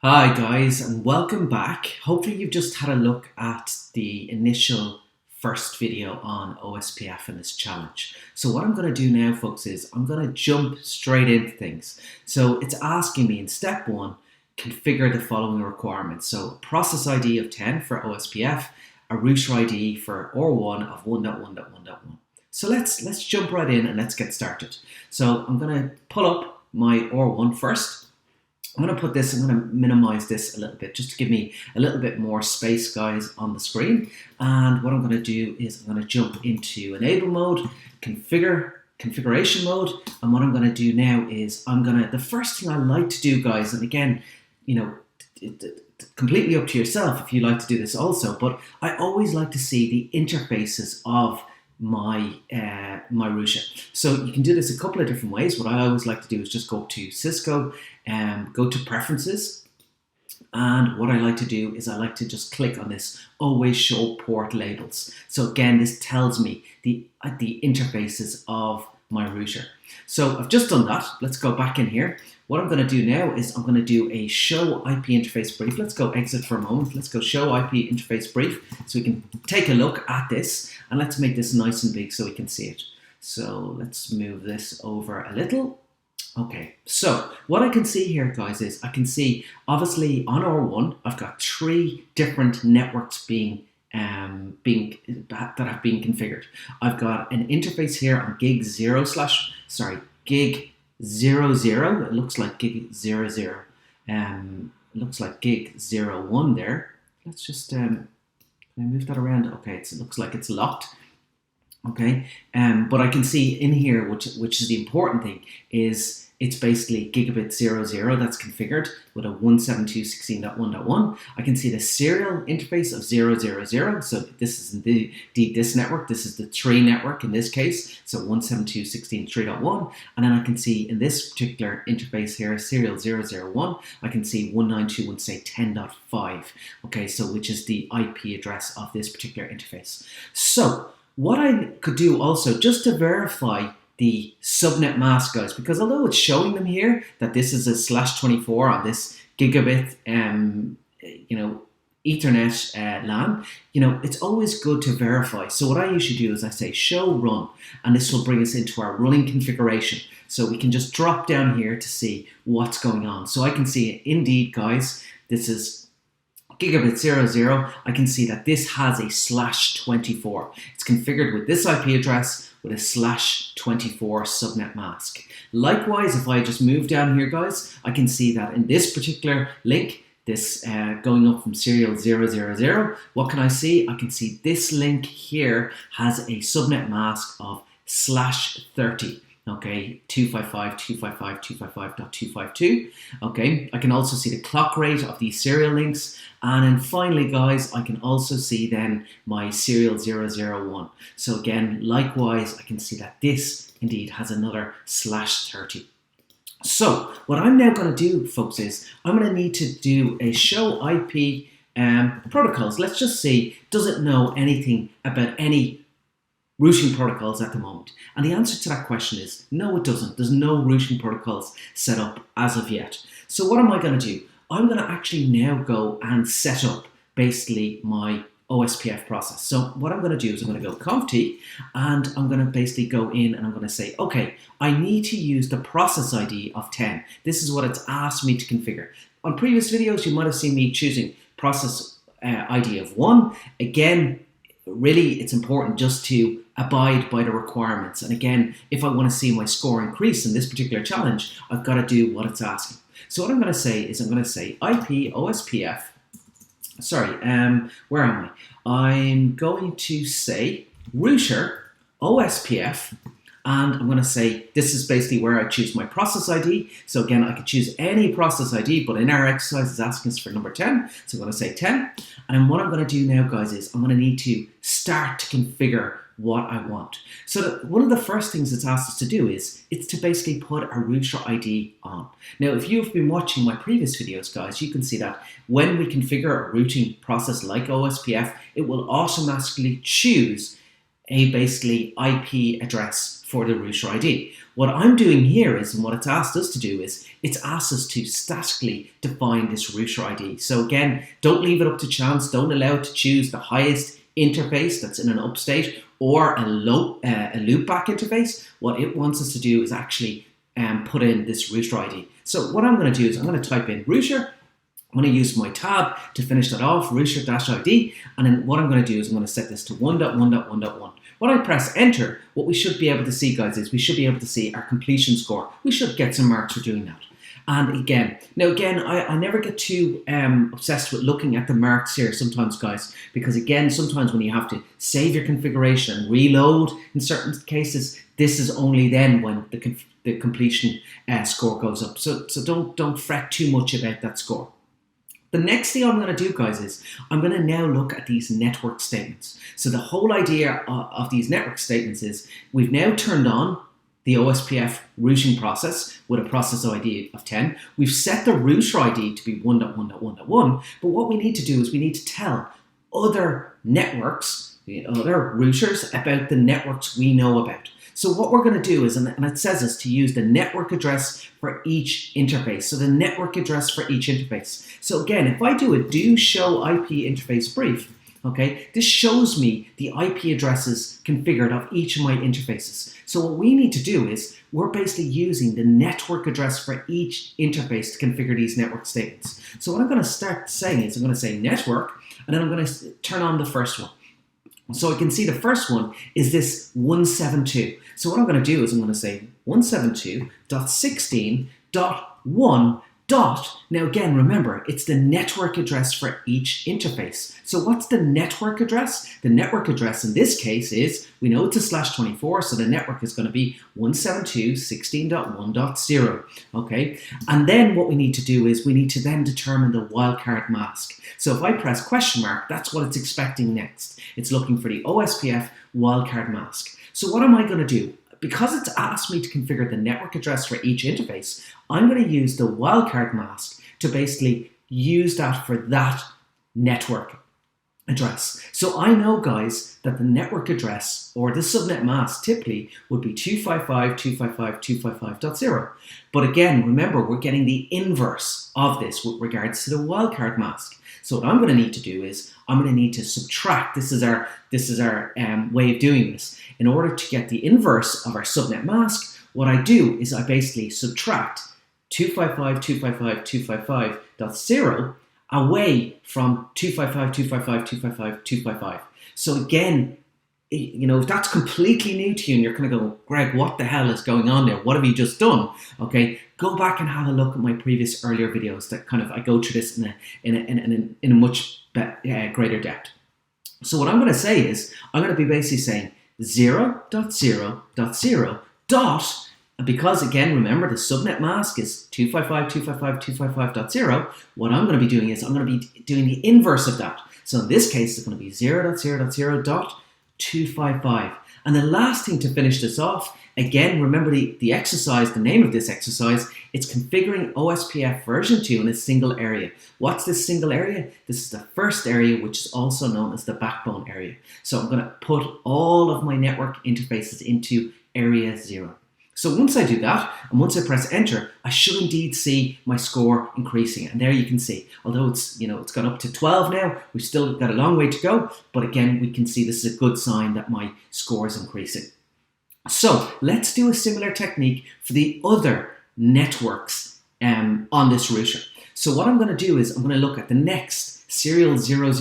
Hi guys, and welcome back. Hopefully you've just had a look at the initial first video on Ospf and this challenge. So what I'm going to do now, folks, is I'm going to jump straight into things. So it's asking me in step 1, configure the following requirements. So a process ID of 10 for Ospf, a router ID for OR1 of 1.1.1.1. So let's jump right in and let's get started. So I'm going to pull up my OR1 first. I'm going to minimize this a little bit just to give me a little bit more space, guys, on the screen. And what I'm going to do is I'm going to jump into enable mode, configuration mode. And what I'm going to do now is the first thing I like to do, guys, and again, completely up to yourself if you like to do this also, but I always like to see the interfaces of my router. So you can do this a couple of different ways. What I always like to do is just go up to Cisco and go to preferences, and what I like to do is I like to just click on this always show port labels. So again, this tells me the interfaces of my router. So I've just done that. Let's go back in here. What I'm going to do now is I'm going to do a show IP interface brief. Let's go exit for a moment. Let's go show IP interface brief so we can take a look at this, and let's make this nice and big so we can see it. So let's move this over a little. Okay, so what I can see here, guys, is I can see obviously on R1 I've got 3 different networks that have been configured. I've got an interface here on gig 00. It looks like gig 00. It looks like gig 01 there. Let's just can I move that around? Okay, it looks like it's locked. Okay, but I can see in here, which is the important thing, is it's basically gigabit 00 that's configured with a 172.16.1.1. I can see the serial interface of 000. So this is indeed this network. This is the 3 network in this case. So 172.16.3.1. And then I can see in this particular interface here, serial 001, I can see 192.168.10.5. Okay, so which is the IP address of this particular interface. So what I could do also, just to verify the subnet mask, guys, because although it's showing them here that this is a /24 on this gigabit, Ethernet LAN, it's always good to verify. So what I usually do is I say show run, and this will bring us into our running configuration. So we can just drop down here to see what's going on. So I can see indeed, guys, this is gigabit 00. I can see that this has a /24. It's configured with this IP address with a /24 subnet mask. Likewise, if I just move down here, guys, I can see that in this particular link, this going up from serial 000, what can I see? I can see this link here has a subnet mask of /30. Okay, 255.255.255.252. Okay, I can also see the clock rate of these serial links. And then finally, guys, I can also see then my serial 001. So again, likewise, I can see that this indeed has another /30. So what I'm now going to do, folks, is I'm going to need to do a show IP protocols. Let's just see, does it know anything about any routing protocols at the moment? And the answer to that question is no, it doesn't. There's no routing protocols set up as of yet. So what am I going to do? I'm going to actually now go and set up basically my Ospf process. So what I'm going to do is I'm going to go conft and I'm going to basically go in and I'm going to say, okay, I need to use the process ID of 10. This is what it's asked me to configure. On previous videos, you might have seen me choosing process ID of 1. Again, really, it's important just to abide by the requirements. And again, if I want to see my score increase in this particular challenge, I've got to do what it's asking. So what I'm going to say is I'm going to say IP Ospf. Where am I? I'm going to say router Ospf, and I'm going to say this is basically where I choose my process ID. So again, I could choose any process ID, but in our exercise, it's asking us for number 10. So I'm going to say 10. And then what I'm going to do now, guys, is I'm going to need to start to configure what I want. So one of the first things it's asked us to do is it's to basically put a router ID on. Now, if you've been watching my previous videos, guys, you can see that when we configure a routing process like Ospf, it will automatically choose a basically IP address for the router ID. What I'm doing here is, and what it's asked us to do is, it's asked us to statically define this router ID. So again, don't leave it up to chance. Don't allow it to choose the highest interface that's in an upstate or a loopback interface. What it wants us to do is actually put in this router ID. So what I'm going to do is I'm going to type in router. I'm going to use my tab to finish that off, router-id, and then what I'm going to do is I'm going to set this to 1.1.1.1. When I press enter, what we should be able to see, guys, is we should be able to see our completion score. We should get some marks for doing that. And again, I never get too obsessed with looking at the marks here sometimes, guys, because again, sometimes when you have to save your configuration and reload in certain cases, this is only then when the completion score goes up. So don't fret too much about that score. The next thing I'm going to do, guys, is I'm going to now look at these network statements. So the whole idea of these network statements is we've now turned on the Ospf routing process with a process ID of 10. We've set the router ID to be 1.1.1.1, but what we need to do is we need to tell other networks, other routers, about the networks we know about. So what we're going to do is, and it says us to use the network address for each interface. So the network address for each interface. So again, if I do a do show IP interface brief, okay, this shows me the IP addresses configured of each of my interfaces. So what we need to do is we're basically using the network address for each interface to configure these network statements. So what I'm going to start saying is I'm going to say network, and then I'm going to turn on the first one. So I can see the first one is this 172. So what I'm going to do is I'm going to say 172.16.1. Now again, remember, it's the network address for each interface. So what's the network address? The network address in this case is, we know it's a /24, so the network is going to be 172.16.1.0, okay? And then what we need to do is we need to then determine the wildcard mask. So if I press question mark, that's what it's expecting next. It's looking for the Ospf wildcard mask. So what am I going to do? Because it's asked me to configure the network address for each interface, I'm going to use the wildcard mask to basically use that for that network address. So I know, guys, that the network address or the subnet mask typically would be 255.255.255.0. But again, remember, we're getting the inverse of this with regards to the wildcard mask. So what I'm going to need to do is I'm going to need to subtract. This is our way of doing this. In order to get the inverse of our subnet mask, what I do is I basically subtract 255.255.255.0 away from 255.255.255.255. So again, if that's completely new to you and you're kind of going, Greg, what the hell is going on there? What have you just done? Okay, go back and have a look at my previous earlier videos that kind of I go through this in a much greater depth. So what I'm going to say is I'm going to be basically saying 0.0.0 dot. Because again, remember the subnet mask is 255.255.255.0, what I'm going to be doing is I'm going to be doing the inverse of that. So in this case, it's going to be 0.0.0.255. And the last thing to finish this off, again, remember the exercise, the name of this exercise, it's configuring Ospf version 2 in a single area. What's this single area? This is the first area, which is also known as the backbone area. So I'm going to put all of my network interfaces into area 0. So once I do that, and once I press enter, I should indeed see my score increasing. And there you can see, although it's gone up to 12 now, we've still got a long way to go. But again, we can see this is a good sign that my score is increasing. So let's do a similar technique for the other networks on this router. So what I'm going to do is I'm going to look at the next serial 000.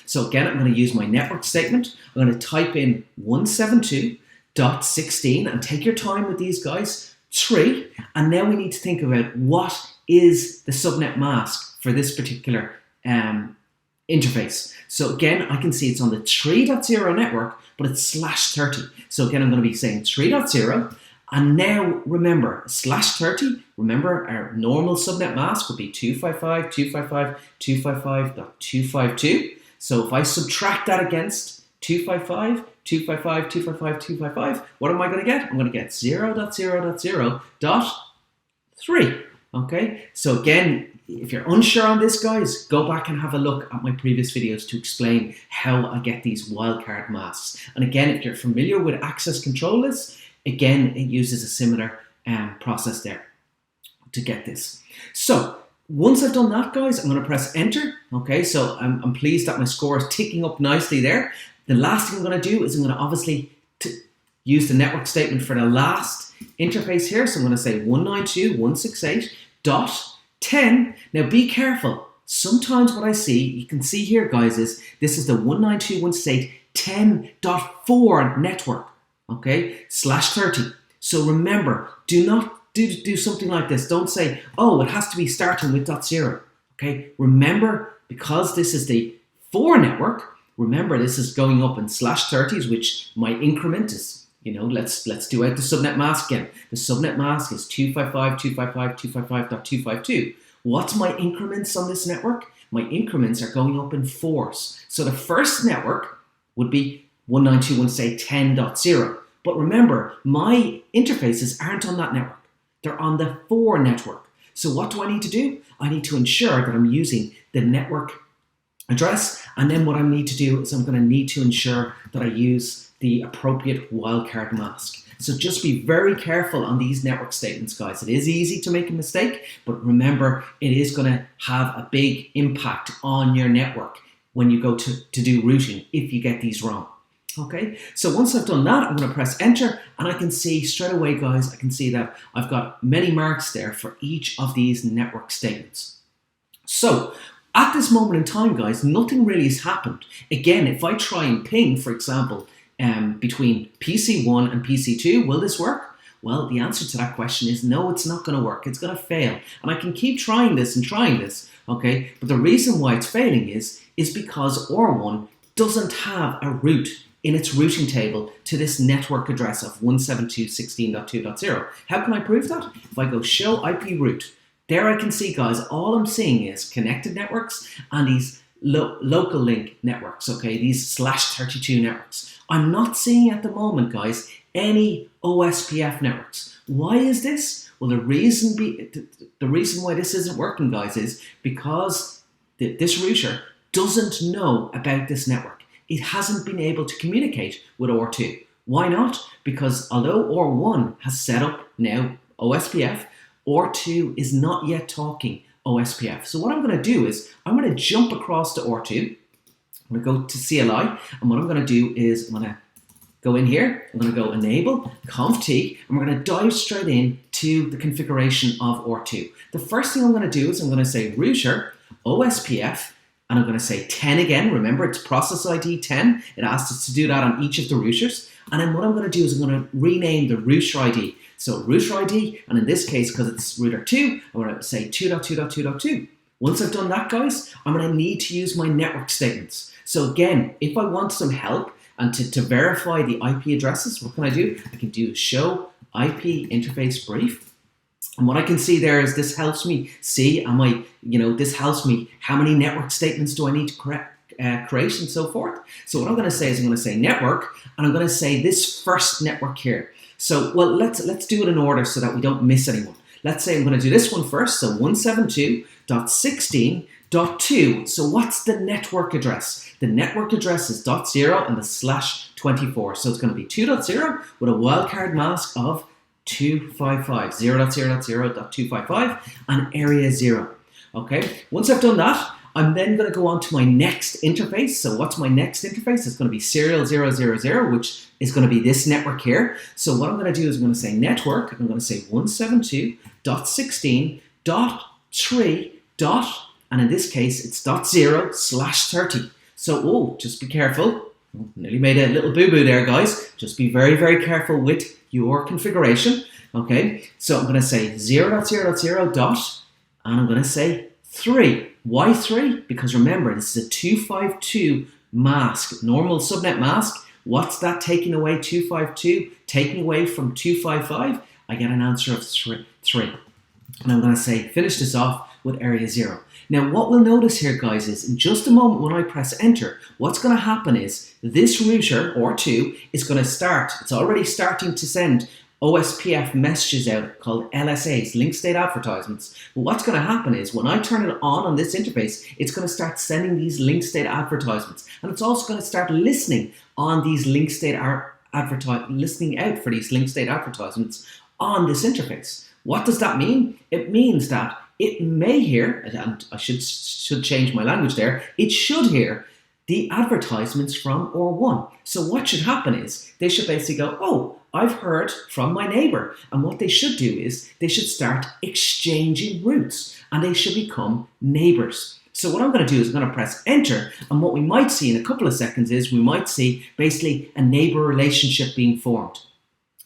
So again, I'm going to use my network statement. I'm going to type in 172.16 and take your time with these guys, 3, and now we need to think about what is the subnet mask for this particular interface. So again, I can see it's on the 3.0 network, but it's /30. So again, I'm going to be saying 3.0, and now remember, /30, remember our normal subnet mask would be 255.255.255.252. So if I subtract that against 255.255.255.255, what am I going to get? I'm going to get 0.0.0.3. Okay, so again, if you're unsure on this, guys, go back and have a look at my previous videos to explain how I get these wildcard masks. And again, if you're familiar with access control lists, again, it uses a similar process there to get this. So once I've done that, guys, I'm going to press enter. Okay, so I'm pleased that my score is ticking up nicely there. The last thing I'm going to do is I'm going to obviously use the network statement for the last interface here. So I'm going to say 192.168.10. Now be careful. Sometimes what I see, you can see here, guys, is this is the 192.168.10.4 network. Okay, /30. So remember, do not do something like this. Don't say, oh, it has to be starting with .0. Okay, remember, because this is the 4 network, remember this is going up in /30s, which my increment is, let's do out the subnet mask again. The subnet mask is 255.255.255.252. What's my increments on this network? My increments are going up in 4s. So the first network would be 192.168.10.0. But remember, my interfaces aren't on that network. They're on the 4 network. So what do I need to do? I need to ensure that I'm using the network address. And then what I need to do is I'm going to need to ensure that I use the appropriate wildcard mask. So just be very careful on these network statements, guys. It is easy to make a mistake, but remember, it is going to have a big impact on your network when you go to do routing if you get these wrong. Okay, so once I've done that, I'm going to press enter, and I can see straight away, guys, I can see that I've got many marks there for each of these network statements. So at this moment in time, guys, nothing really has happened. Again, if I try and ping, for example, between PC1 and PC2, will this work? Well, the answer to that question is no, it's not going to work. It's going to fail. And I can keep trying this and trying this, okay? But the reason why it's failing is because OR1 doesn't have a route in its routing table to this network address of 172.16.2.0. How can I prove that? If I go show IP route, there I can see, guys, all I'm seeing is connected networks and these local link networks, okay, these /32 networks. I'm not seeing at the moment, guys, any Ospf networks. Why is this? Well, the reason why this isn't working, guys, is because this router doesn't know about this network. It hasn't been able to communicate with OR2. Why not? Because although OR1 has set up now Ospf, OR2 is not yet talking Ospf. So what I'm going to do is I'm going to jump across to OR2. I'm going to go to CLI, and what I'm going to do is I'm going to go in here. I'm going to go enable conft, and we're going to dive straight in to the configuration of OR2. The first thing I'm going to do is I'm going to say router Ospf, and I'm going to say 10 again. Remember, it's process ID 10. It asks us to do that on each of the routers. And then what I'm going to do is I'm going to rename the router ID. So router ID, and in this case, because it's router 2, I'm going to say 2.2.2.2. Once I've done that, guys, I'm going to need to use my network statements. So again, if I want some help and to verify the IP addresses, what can I do? I can do show IP interface brief. And what I can see there is this helps me see, this helps me how many network statements do I need to create and so forth. So what I'm going to say is I'm going to say network, and I'm going to say this first network here. So, well, let's do it in order so that we don't miss anyone. Let's say I'm going to do this one first. So 172.16.2. So what's the network address? The network address is .0 and the /24. So it's going to be 2.0 with a wildcard mask of 255, 0.0.0.255 and area 0. Okay, once I've done that, I'm then going to go on to my next interface. So what's my next interface? It's going to be serial 000, which is going to be this network here. So what I'm going to do is I'm going to say network, and I'm going to say 172.16.3. And in this case, it's .0/30. So, just be careful. Nearly made a little boo-boo there, guys. Just be very, very careful with your configuration. Okay, so I'm going to say 0.0.0. And I'm going to say 3. Why 3? Because remember, this is a 252 mask, normal subnet mask. What's that taking away 252? Taking away from 255? I get an answer of 3. And I'm going to say, finish this off with area 0. Now, what we'll notice here, guys, is in just a moment when I press enter, what's going to happen is this router, OR2, is going to start. It's already starting to send OSPF messages out called LSAs, link state advertisements. But what's going to happen is when I turn it on this interface, it's going to start sending these link state advertisements. And it's also going to start listening on these link state listening out for these link state advertisements on this interface. What does that mean? It means that it may hear, and I should change my language there, it should hear the advertisements from OR1. So what should happen is they should basically go, oh, I've heard from my neighbor. And what they should do is they should start exchanging routes and they should become neighbors. So what I'm going to do is I'm going to press enter, and what we might see in a couple of seconds is we might see basically a neighbor relationship being formed.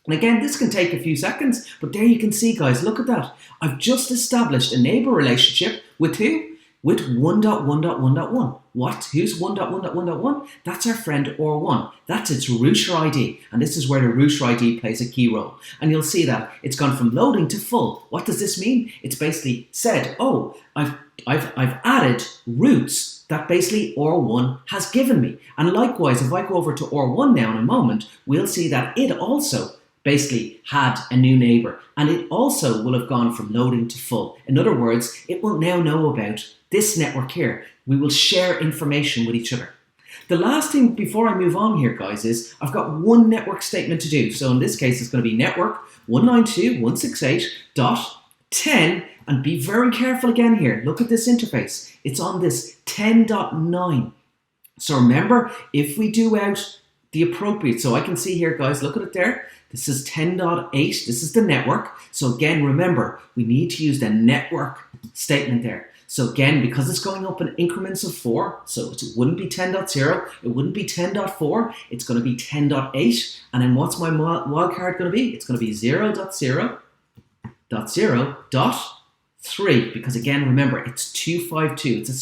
And again, this can take a few seconds, but there you can see, guys, look at that. I've just established a neighbor relationship with who? With 1.1.1.1. What? Who's 1.1.1.1? That's our friend OR1. That's its router ID. And this is where the router ID plays a key role. And you'll see that it's gone from loading to full. What does this mean? It's basically said, oh, I've added routes that basically OR1 has given me. And likewise, if I go over to OR1 now in a moment, we'll see that it also basically had a new neighbor, and it also will have gone from loading to full. In other words, it will now know about this network here. We will share information with each other. The last thing before I move on here, guys, is I've got one network statement to do. So in this case, it's going to be network 192.168.10, and be very careful again here. Look at this interface. It's on this 10.9. So remember, if we do out the appropriate, so I can see here, guys, look at it there. This is 10.8, this is the network. So again, remember, we need to use the network statement there. So again, because it's going up in increments of 4, so it wouldn't be 10.0, it wouldn't be 10.4, it's going to be 10.8. And then what's my wildcard going to be? It's going to be 0.0.0.3, because again, remember, it's 252, it's a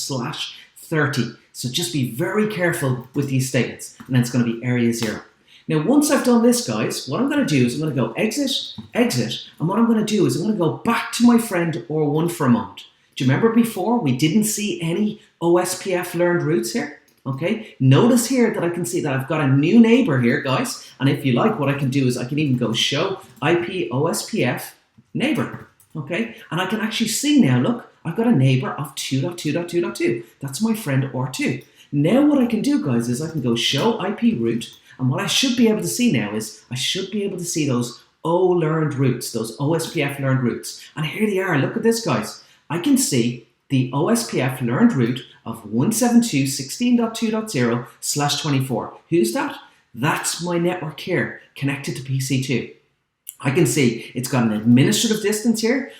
/30. So just be very careful with these statements. And then it's going to be area 0. Now, once I've done this, guys, what I'm going to do is I'm going to go exit, and what I'm going to do is I'm going to go back to my friend OR1 for a moment. Do you remember before we didn't see any OSPF learned routes here? Okay, notice here that I can see that I've got a new neighbor here, guys, and if you like, what I can do is I can even go show IP OSPF neighbor, okay, and I can actually see now, look, I've got a neighbor of 2.2.2.2. That's my friend OR2. Now what I can do, guys, is I can go show IP route, and what I should be able to see now is I should be able to see those learned routes, those OSPF learned routes. And here they are. Look at this, guys. I can see the OSPF learned route of 172.16.2.0/24. Who's that? That's my network here connected to PC2. I can see it's got an administrative distance here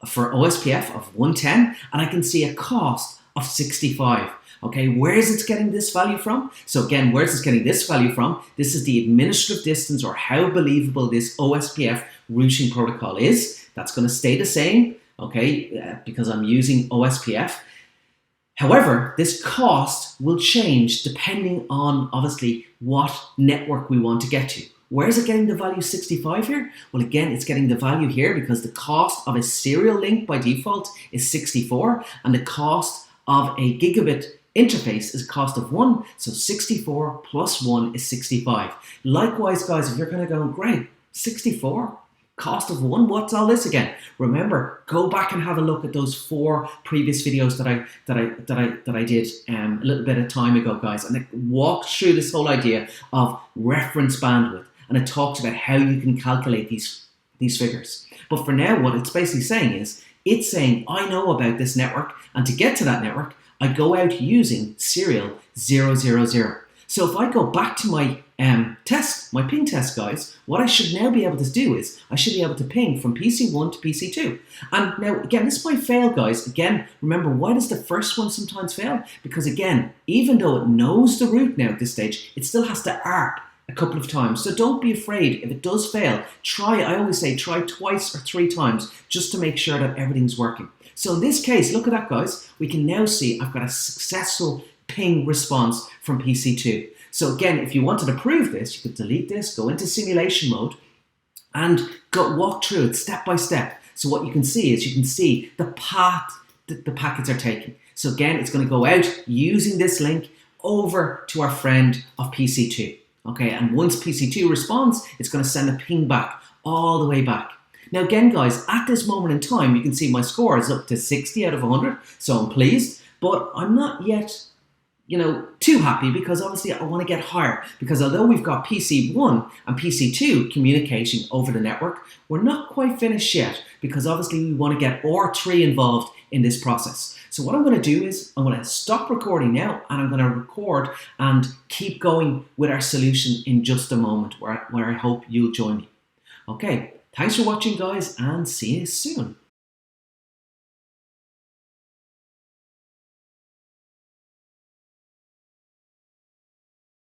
for OSPF of 110, and I can see a cost of 65. Okay, where is it getting this value from? So again, where is it getting this value from? This is the administrative distance, or how believable this OSPF routing protocol is. That's going to stay the same, okay, because I'm using OSPF. However, this cost will change depending on, obviously, what network we want to get to. Where is it getting the value 65 here? Well, again, it's getting the value here because the cost of a serial link by default is 64, and the cost of a gigabit interface is a cost of 1, so 64 plus 1 is 65. Likewise, guys, if you're kind of going, great, 64, cost of 1, what's all this again? Remember, go back and have a look at those 4 previous videos that I did a little bit of time ago, guys, and it walked through this whole idea of reference bandwidth, and it talks about how you can calculate these figures. But for now, what it's basically saying is, it's saying, I know about this network, and to get to that network, I go out using serial 000. So if I go back to my ping test, guys, what I should now be able to do is I should be able to ping from PC1 to PC2. And now, again, this might fail, guys. Again, remember, why does the first one sometimes fail? Because, again, even though it knows the route now at this stage, it still has to ARP a couple of times. So don't be afraid. If it does fail, I always say try twice or 3 times just to make sure that everything's working. So in this case, look at that, guys. We can now see I've got a successful ping response from PC2. So again, if you wanted to prove this, you could delete this, go into simulation mode, and walk through it step by step. So what you can see is you can see the path that the packets are taking. So again, it's going to go out using this link over to our friend of PC2. Okay, and once PC2 responds, it's going to send a ping back all the way back. Now again guys, at this moment in time, you can see my score is up to 60 out of 100, so I'm pleased, but I'm not yet too happy, because obviously I want to get higher, because although we've got PC1 and PC2 communicating over the network, we're not quite finished yet, because obviously we want to get R3 involved in this process. So what I'm going to do is I'm going to stop recording now, and I'm going to record and keep going with our solution in just a moment, where I hope you'll join me. Okay, thanks for watching guys, and see you soon.